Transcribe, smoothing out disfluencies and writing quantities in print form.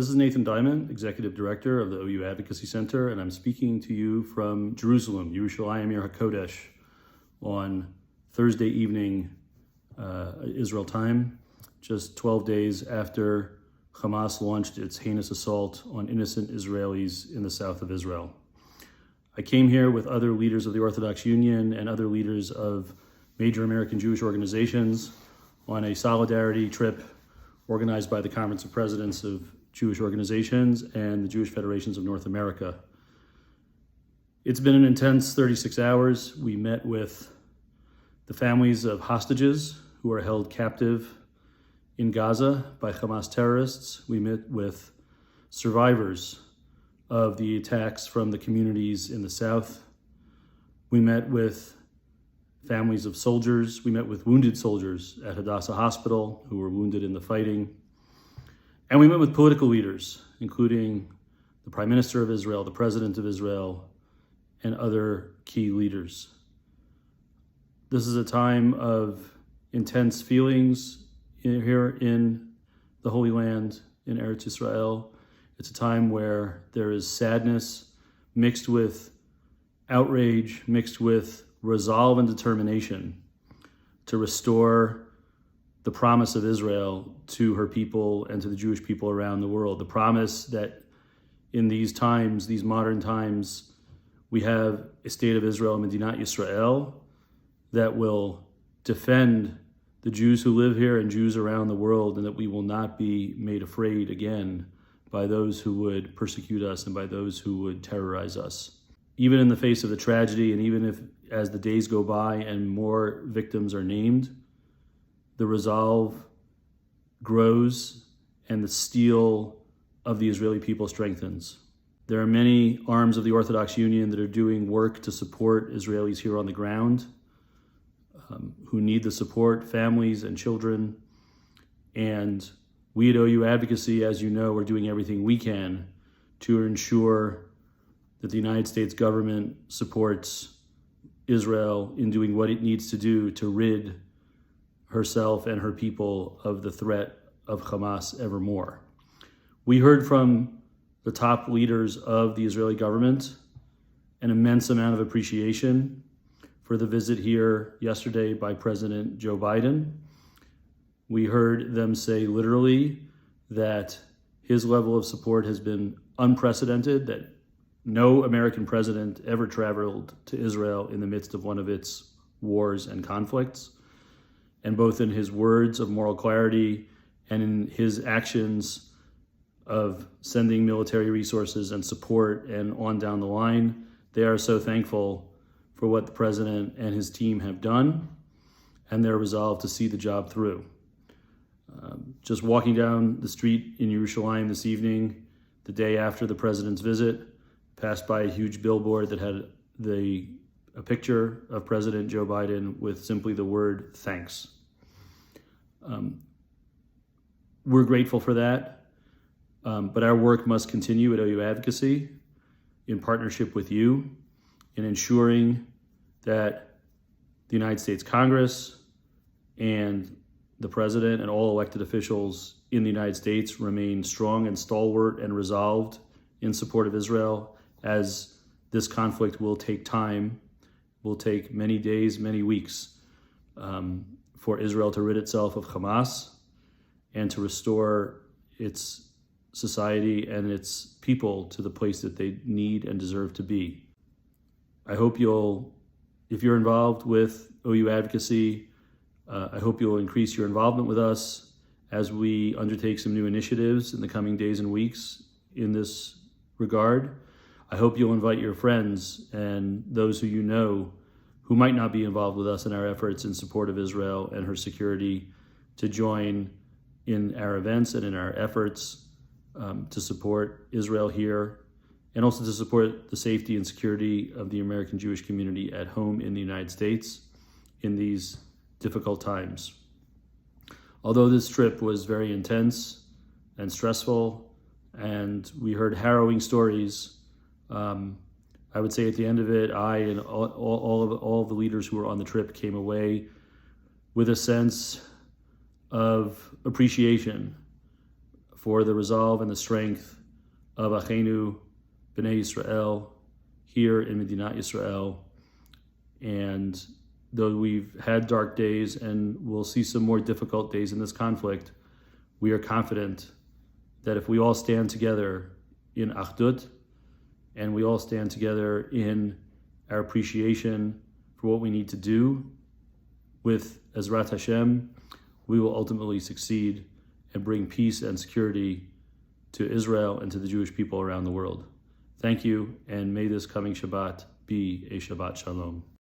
this is Nathan Diament, Executive Director of the OU Advocacy Center, and I'm speaking to you from Jerusalem, Yerushalayim Yer HaKodesh, on Thursday evening, Israel time, just 12 days after Hamas launched its heinous assault on innocent Israelis in the south of Israel. I came here with other leaders of the Orthodox Union and other leaders of major American Jewish organizations on a solidarity trip organized by the Conference of Presidents of Jewish Organizations and the Jewish Federations of North America. It's been an intense 36 hours. We met with the families of hostages who are held captive in Gaza by Hamas terrorists. We met with survivors of the attacks from the communities in the south. We met with families of soldiers. We met with wounded soldiers at Hadassah Hospital who were wounded in the fighting. And we met with political leaders, including the Prime Minister of Israel, the President of Israel, and other key leaders. This is a time of intense feelings here in the Holy Land, in Eretz Israel. It's a time where there is sadness mixed with outrage, mixed with resolve and determination to restore the promise of Israel to her people and to the Jewish people around the world. The promise that in these times, these modern times, we have a state of Israel, Medinat Yisrael, that will defend the Jews who live here and Jews around the world, and that we will not be made afraid again by those who would persecute us and by those who would terrorize us. Even in the face of the tragedy, and even if as the days go by and more victims are named, the resolve grows and the steel of the Israeli people strengthens. There are many arms of the Orthodox Union that are doing work to support Israelis here on the ground, who need the support, families and children. And we at OU Advocacy, as you know, are doing everything we can to ensure that the United States government supports Israel in doing what it needs to do to rid herself and her people of the threat of Hamas evermore. We heard from the top leaders of the Israeli government an immense amount of appreciation for the visit here yesterday by President Joe Biden. We heard them say literally that his level of support has been unprecedented, that no American president ever traveled to Israel in the midst of one of its wars and conflicts. And both in his words of moral clarity and in his actions of sending military resources and support and on down the line, they are so thankful for what the president and his team have done and their resolve to see the job through. Just walking down the street in Yerushalayim this evening, the day after the president's visit, passed by a huge billboard that had a picture of President Joe Biden with simply the word thanks. We're grateful for that, but our work must continue at OU Advocacy in partnership with you in ensuring that the United States Congress and the President and all elected officials in the United States remain strong and stalwart and resolved in support of Israel, as this conflict will take time, will take many days, many weeks for Israel to rid itself of Hamas and to restore its society and its people to the place that they need and deserve to be. I hope if you're involved with OU Advocacy, I hope you'll increase your involvement with us as we undertake some new initiatives in the coming days and weeks in this regard. I hope you'll invite your friends and those who you know who might not be involved with us in our efforts in support of Israel and her security to join in our events and in our efforts to support Israel here, and also to support the safety and security of the American Jewish community at home in the United States in these difficult times. Although this trip was very intense and stressful, and we heard harrowing stories, I would say at the end of it, I and all of the leaders who were on the trip came away with a sense of appreciation for the resolve and the strength of Achenu B'nai Yisrael here in Medinat Yisrael. And though we've had dark days and we'll see some more difficult days in this conflict, we are confident that if we all stand together in Achdut, and we all stand together in our appreciation for what we need to do with Ezrat Hashem, we will ultimately succeed and bring peace and security to Israel and to the Jewish people around the world. Thank you, and may this coming Shabbat be a Shabbat Shalom.